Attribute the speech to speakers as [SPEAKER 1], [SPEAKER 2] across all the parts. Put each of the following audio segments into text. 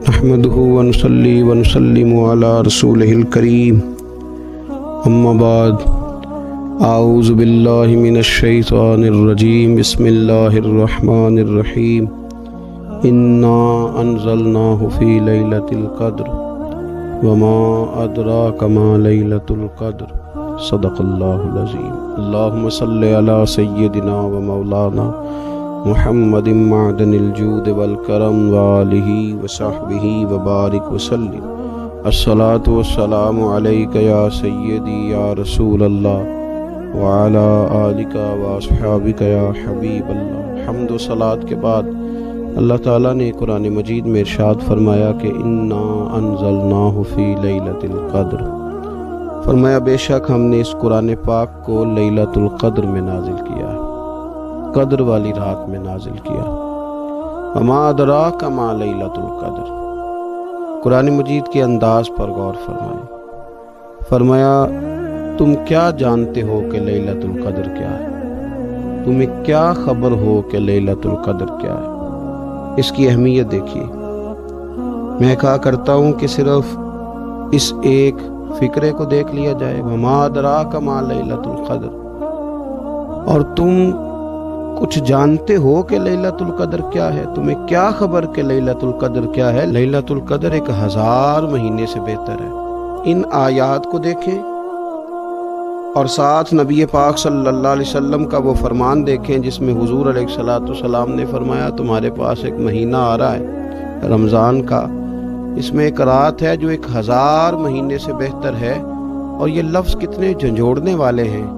[SPEAKER 1] نحمده ونصلي ونسلم على رسوله الكريم اما بعد اعوذ باللہ من الشیطان الرجیم بسم اللہ الرحمن الرحیم انا انزلناه فی لیلۃ القدر وما ادراک ما لیلۃ القدر صدق اللہ العظیم اللہم صلی علی سیدنا و مولانا محمد معدن الجود والکرم وآلہ وصحبہ وبارک وسلم الصلاة والسلام علیک یا سیدی یا رسول اللہ وعلی آلک واصحابک یا حبیب اللہ۔ حمد و صلاۃ کے بعد اللہ تعالیٰ نے قرآن مجید میں ارشاد فرمایا کہ انا انزلناہ فی لیلۃ القدر، فرمایا بے شک ہم نے اس قرآن پاک کو لیلۃ القدر میں نازل کیا ہے، قدر والی رات میں نازل کیا۔ وما ادراک ما لیلۃ القدر، قرآن مجید کے انداز پر غور فرمائیں، فرمایا تم کیا جانتے ہو کہ لیلۃ القدر کیا ہے، تمہیں کیا خبر ہو کہ لیلۃ القدر کیا ہے۔ اس کی اہمیت دیکھیے، میں کہا کرتا ہوں کہ صرف اس ایک فکرے کو دیکھ لیا جائے، وما ادراک ما لیلۃ القدر، اور تم کچھ جانتے ہو کہ لیلۃ القدر کیا ہے، تمہیں کیا خبر کہ لیلۃ القدر کیا ہے۔ لیلۃ القدر 1000 مہینے سے بہتر ہے۔ ان آیات کو دیکھیں اور ساتھ نبی پاک صلی اللہ علیہ وسلم کا وہ فرمان دیکھیں جس میں حضور علیہ السلام نے فرمایا تمہارے پاس ایک مہینہ آ رہا ہے رمضان کا، اس میں ایک رات ہے جو 1000 مہینے سے بہتر ہے، اور یہ لفظ کتنے جھنجھوڑنے والے ہیں۔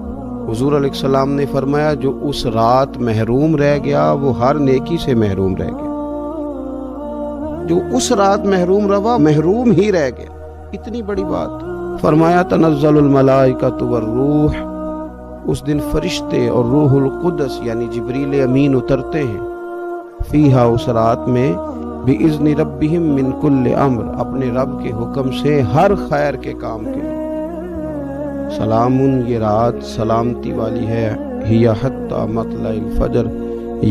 [SPEAKER 1] حضور علیہ السلام نے فرمایا جو اس رات محروم رہ گیا وہ ہر نیکی سے محروم رہ گیا، جو اس رات محروم رہا محروم ہی رہ گیا، اتنی بڑی بات۔ فرمایا تنزل الملائکۃ والروح، اس دن فرشتے اور روح القدس یعنی جبریل امین اترتے ہیں، فیہا اس رات میں، بِإِذْنِ رَبِّهِمْ مِنْ كُلِّ امر، اپنے رب کے حکم سے ہر خیر کے کام کے لیے۔ سلامن، یہ رات سلامتی والی ہے، ہی حتی مطلع الفجر،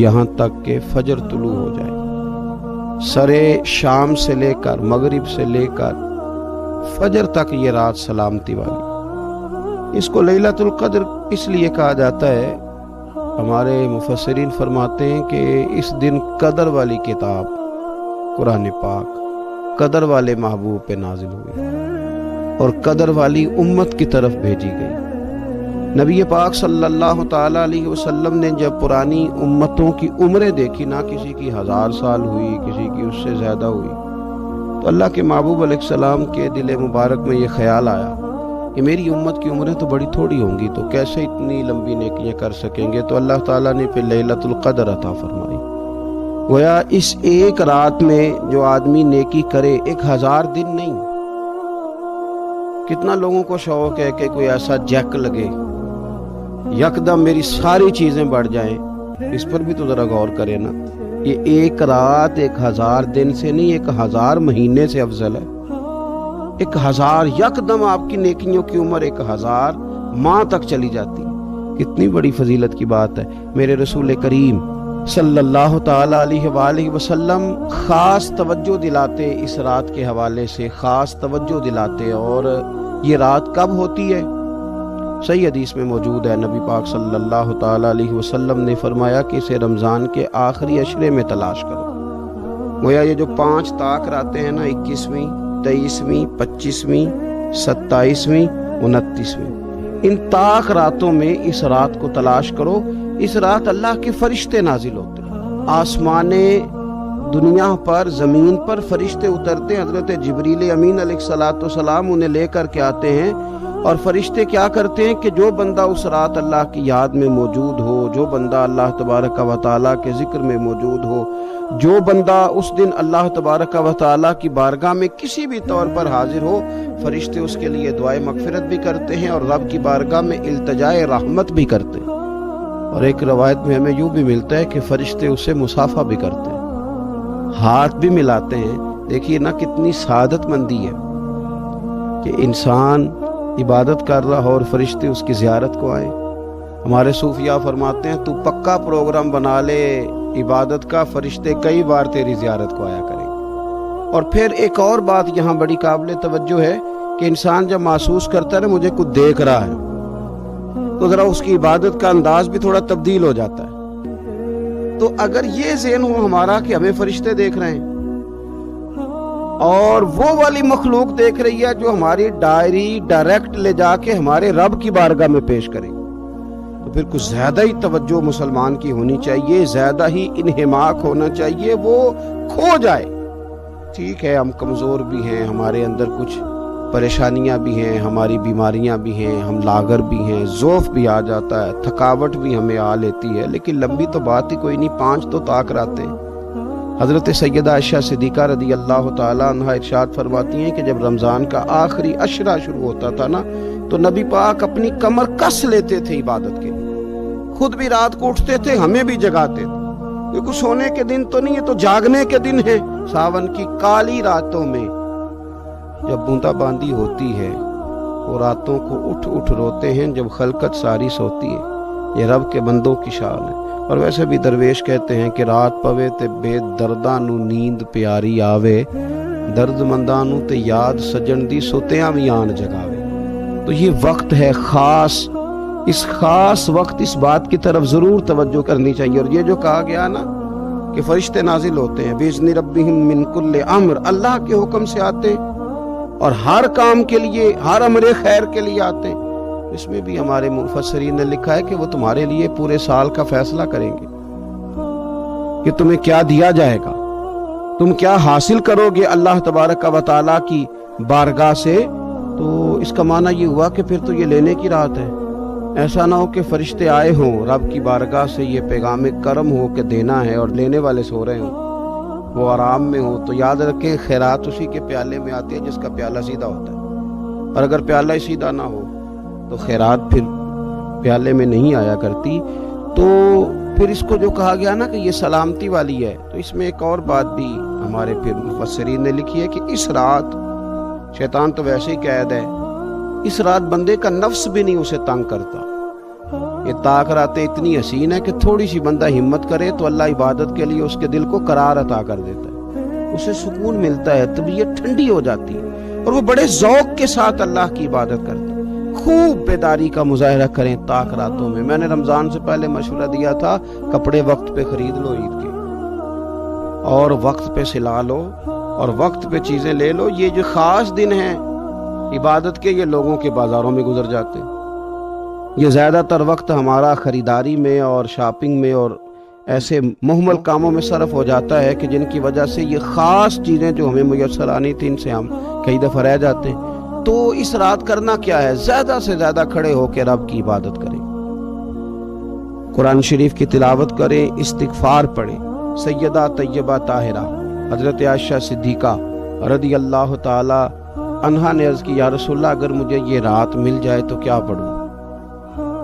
[SPEAKER 1] یہاں تک کہ فجر طلوع ہو جائے۔ سرے شام سے لے کر مغرب سے لے کر فجر تک یہ رات سلامتی والی۔ اس کو لیلۃ القدر اس لیے کہا جاتا ہے، ہمارے مفسرین فرماتے ہیں کہ اس دن قدر والی کتاب قرآن پاک قدر والے محبوب پہ نازل ہوئی اور قدر والی امت کی طرف بھیجی گئی۔ نبی پاک صلی اللہ تعالیٰ علیہ وسلم نے جب پرانی امتوں کی عمریں دیکھی، نہ کسی کی 1000 سال ہوئی، کسی کی اس سے زیادہ ہوئی، تو اللہ کے محبوب علیہ السلام کے دل مبارک میں یہ خیال آیا کہ میری امت کی عمریں تو بڑی تھوڑی ہوں گی، تو کیسے اتنی لمبی نیکیاں کر سکیں گے؟ تو اللہ تعالیٰ نے پھر لیلۃ القدر عطا فرمائی۔ گویا اس ایک رات میں جو آدمی نیکی کرے، 1000 دن نہیں۔ کتنا لوگوں کو شوق ہے کہ کوئی ایسا جیک لگے، یکدم میری ساری چیزیں بڑھ جائیں، اس پر بھی تو ذرا غور کریں نا۔ یہ ایک رات 1000 دن سے نہیں، 1000 مہینے سے افضل ہے۔ 1000 یکدم آپ کی نیکیوں کی عمر 1000 ماہ تک چلی جاتی ہے، کتنی بڑی فضیلت کی بات ہے۔ میرے رسول کریم صلی اللہ تعالیٰ علیہ وآلہ وسلم خاص توجہ دلاتے، اس رات کے حوالے سے خاص توجہ دلاتے، اور یہ رات کب ہوتی ہے؟ صحیح حدیث میں موجود ہے، نبی پاک صلی اللہ تعالیٰ علیہ وسلم نے فرمایا کہ اسے رمضان کے آخری عشرے میں تلاش کرو۔ گویا یہ جو 5 طاق راتیں ہیں نا، 21ویں، 23ویں، 25ویں، 27ویں، 29ویں، ان طاق راتوں میں اس رات کو تلاش کرو۔ اس رات اللہ کے فرشتے نازل ہوتے ہیں، آسمان دنیا پر، زمین پر فرشتے اترتے ہیں، حضرت جبریل امین علیہ السلام انہیں لے کر کے آتے ہیں، اور فرشتے کیا کرتے ہیں کہ جو بندہ اس رات اللہ کی یاد میں موجود ہو، جو بندہ اللہ تبارک و تعالیٰ کے ذکر میں موجود ہو، جو بندہ اس دن اللہ تبارک و تعالیٰ کی بارگاہ میں کسی بھی طور پر حاضر ہو، فرشتے اس کے لیے دعائے مغفرت بھی کرتے ہیں اور رب کی بارگاہ میں التجائے رحمت بھی کرتے ہیں۔ اور ایک روایت میں ہمیں یوں بھی ملتا ہے کہ فرشتے اسے مصافحہ بھی کرتے ہیں، ہاتھ بھی ملاتے ہیں۔ دیکھیے نا کتنی سعادت مندی ہے کہ انسان عبادت کر رہا ہو اور فرشتے اس کی زیارت کو آئیں۔ ہمارے صوفیاء فرماتے ہیں تو پکا پروگرام بنا لے عبادت کا، فرشتے کئی بار تیری زیارت کو آیا کریں۔ اور پھر ایک اور بات یہاں بڑی قابل توجہ ہے کہ انسان جب محسوس کرتا ہے نا مجھے کچھ دیکھ رہا ہے تو ذرا اس کی عبادت کا انداز بھی تھوڑا تبدیل ہو جاتا ہے. تو اگر یہ ذہن ہو ہمارا کہ ہمیں فرشتے دیکھ رہے ہیں اور وہ والی مخلوق دیکھ رہی ہے جو ہماری ڈائری ڈائریکٹ لے جا کے ہمارے رب کی بارگاہ میں پیش کرے، تو پھر کچھ زیادہ ہی توجہ مسلمان کی ہونی چاہیے، زیادہ ہی انہماک ہونا چاہیے، وہ کھو جائے. ٹھیک ہے ہم کمزور بھی ہیں، ہمارے اندر کچھ پریشانیاں بھی ہیں، ہماری بیماریاں بھی ہیں، ہم لاغر بھی ہیں، ضعف بھی آ جاتا ہے، تھکاوٹ بھی ہمیں آ لیتی ہے، لیکن لمبی تو بات ہی کوئی نہیں، 5 تو طاق راتیں. حضرت سیدہ عائشہ صدیقہ رضی اللہ تعالیٰ عنہ ارشاد فرماتی ہیں کہ جب رمضان کا آخری عشرہ شروع ہوتا تھا نا تو نبی پاک اپنی کمر کس لیتے تھے عبادت کے لیے، خود بھی رات کو اٹھتے تھے، ہمیں بھی جگاتے تھے. یہ کچھ سونے کے دن تو نہیں، ہے تو جاگنے کے دن ہے. ساون کی کالی راتوں میں جب بوندا باندی ہوتی ہے وہ راتوں کو اٹھ اٹھ روتے ہیں جب خلقت ساری سوتی ہے. یہ رب کے بندوں کی شان ہے. اور ویسے بھی درویش کہتے ہیں کہ رات پوے تے بے درداں نو نیند پیاری آوے، درد منداں نو تے یاد سجن دی سوتیاں بھی آن جگاوے. تو یہ وقت ہے خاص، اس خاص وقت اس بات کی طرف ضرور توجہ کرنی چاہیے. اور یہ جو کہا گیا نا کہ فرشتے نازل ہوتے ہیں بِإِذْنِ رَبِّهِمْ مِنْ كُلِّ امر، اللہ کے حکم سے آتے ہیں اور ہر کام کے لیے، ہر امر خیر کے لیے آتے ہیں. اس میں بھی ہمارے مفسرین نے لکھا ہے کہ وہ تمہارے لیے پورے سال کا فیصلہ کریں گے کہ تمہیں کیا دیا جائے گا، تم کیا حاصل کرو گے اللہ تبارک و تعالیٰ کی بارگاہ سے. تو اس کا معنی یہ ہوا کہ پھر تو یہ لینے کی رات ہے. ایسا نہ ہو کہ فرشتے آئے ہوں رب کی بارگاہ سے یہ پیغام کرم ہو کہ دینا ہے اور لینے والے سو رہے ہوں، وہ آرام میں ہوں. تو یاد رکھیں خیرات اسی کے پیالے میں آتی ہے جس کا پیالہ سیدھا ہوتا ہے، اور اگر پیالہ ہی سیدھا نہ ہو تو خیرات پھر پیالے میں نہیں آیا کرتی. تو پھر اس کو جو کہا گیا نا کہ یہ سلامتی والی ہے، تو اس میں ایک اور بات بھی ہمارے پھر مفسرین نے لکھی ہے کہ اس رات شیطان تو ویسے ہی قید ہے، اس رات بندے کا نفس بھی نہیں اسے تنگ کرتا. یہ طاق راتیں اتنی حسین ہے کہ تھوڑی سی بندہ ہمت کرے تو اللہ عبادت کے لیے اس کے دل کو قرار عطا کر دیتا ہے، اسے سکون ملتا ہے، طبیعت ٹھنڈی ہو جاتی ہے اور وہ بڑے ذوق کے ساتھ اللہ کی عبادت کرتا ہے. خوب بیداری کا مظاہرہ کریں طاق راتوں میں. میں نے رمضان سے پہلے مشورہ دیا تھا کپڑے وقت پہ خرید لو عید کے، اور وقت پہ سلا لو اور وقت پہ چیزیں لے لو. یہ جو خاص دن ہیں عبادت کے یہ لوگوں کے بازاروں میں گزر جاتے ہیں. یہ زیادہ تر وقت ہمارا خریداری میں اور شاپنگ میں اور ایسے مہمل کاموں میں صرف ہو جاتا ہے کہ جن کی وجہ سے یہ خاص چیزیں جو ہمیں میسر آنی تھی ان سے ہم کئی دفعہ رہ جاتے ہیں. تو اس رات کرنا کیا ہے؟ زیادہ سے زیادہ کھڑے ہو کے رب کی عبادت کریں، قرآن شریف کی تلاوت کریں، استغفار پڑھیں. سیدہ طیبہ طاہرہ حضرت عائشہ صدیقہ رضی اللہ تعالی عنہا نے عرض کی یا رسول اللہ اگر مجھے یہ رات مل جائے تو کیا پڑھوں؟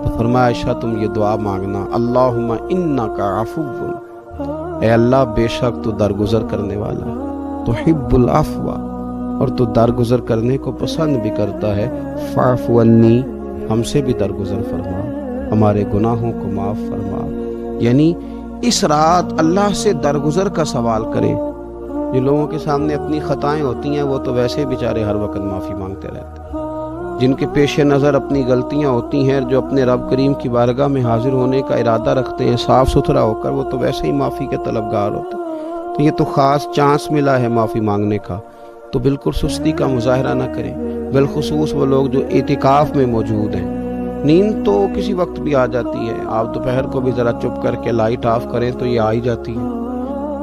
[SPEAKER 1] تو فرمایا عائشہ تم یہ دعا مانگنا، اللہم انکا عفو، اے اللہ بے شک تو درگزر کرنے والا، تحب العفو، اور تو درگزر کرنے کو پسند بھی کرتا ہے، فاعف عنی، ہم سے بھی درگزر فرما، ہمارے گناہوں کو معاف فرما. یعنی اس رات اللہ سے درگزر کا سوال کریں. جن لوگوں کے سامنے اپنی خطائیں ہوتی ہیں وہ تو ویسے بیچارے ہر وقت معافی مانگتے رہتے ہیں. جن کے پیش نظر اپنی غلطیاں ہوتی ہیں، جو اپنے رب کریم کی بارگاہ میں حاضر ہونے کا ارادہ رکھتے ہیں صاف ستھرا ہو کر، وہ تو ویسے ہی معافی کے طلبگار ہوتے ہیں. تو یہ تو خاص چانس ملا ہے معافی مانگنے کا، تو بالکل سستی کا مظاہرہ نہ کریں. بالخصوص وہ لوگ جو اعتکاف میں موجود ہیں. نیند تو کسی وقت بھی آ جاتی ہے، آپ دوپہر کو بھی ذرا چپ کر کے لائٹ آف کریں تو یہ آ ہی جاتی ہے.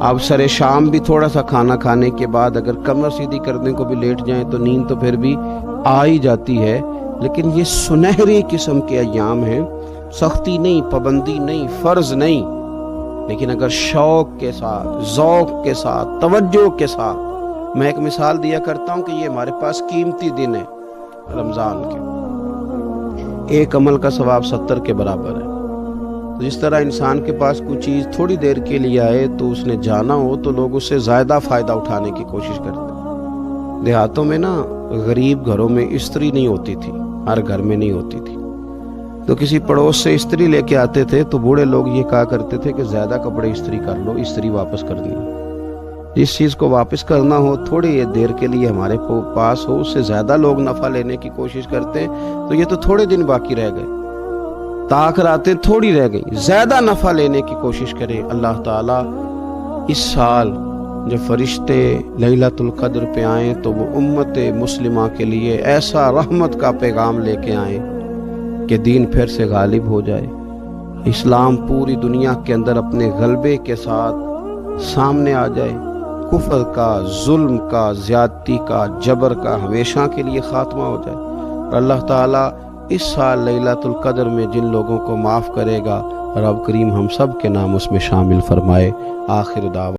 [SPEAKER 1] آپ سر شام بھی تھوڑا سا کھانا کھانے کے بعد اگر کمر سیدھی کرنے کو بھی لیٹ جائیں تو نیند تو پھر بھی آ ہی جاتی ہے. لیکن یہ سنہری قسم کے ایام ہیں، سختی نہیں، پابندی نہیں، فرض نہیں، لیکن اگر شوق کے ساتھ، ذوق کے ساتھ، توجہ کے ساتھ. میں ایک مثال دیا کرتا ہوں کہ یہ ہمارے پاس قیمتی دن ہے رمضان کے، ایک عمل کا ثواب 70 کے برابر ہے. تو جس طرح انسان کے پاس کوئی چیز تھوڑی دیر کے لیے آئے تو اس نے جانا ہو تو لوگ اس سے زیادہ فائدہ اٹھانے کی کوشش کرتے ہیں. دیہاتوں میں نا غریب گھروں میں استری نہیں ہوتی تھی، ہر گھر میں نہیں ہوتی تھی، تو کسی پڑوس سے استری لے کے آتے تھے تو بوڑھے لوگ یہ کہا کرتے تھے کہ زیادہ کپڑے استری کر لو، استری واپس کرنی ہے. جس چیز کو واپس کرنا ہو تھوڑی دیر کے لیے ہمارے پاس ہو، اس سے زیادہ لوگ نفع لینے کی کوشش کرتے ہیں، تو یہ تو تھوڑے دن باقی رہ گئے، تاخراتیں تھوڑی رہ گئی، زیادہ نفع لینے کی کوشش کریں۔ اللہ تعالیٰ اس سال جب فرشتے لیلۃ القدر پہ آئیں تو وہ امت مسلمہ کے لیے ایسا رحمت کا پیغام لے کے آئیں کہ دین پھر سے غالب ہو جائے، اسلام پوری دنیا کے اندر اپنے غلبے کے ساتھ سامنے آ جائے، کفر کا، ظلم کا، زیادتی کا، جبر کا ہمیشہ کے لیے خاتمہ ہو جائے۔ اور اللہ تعالیٰ اس سال لیلۃ القدر میں جن لوگوں کو معاف کرے گا، رب کریم ہم سب کے نام اس میں شامل فرمائے۔ آخر دعوت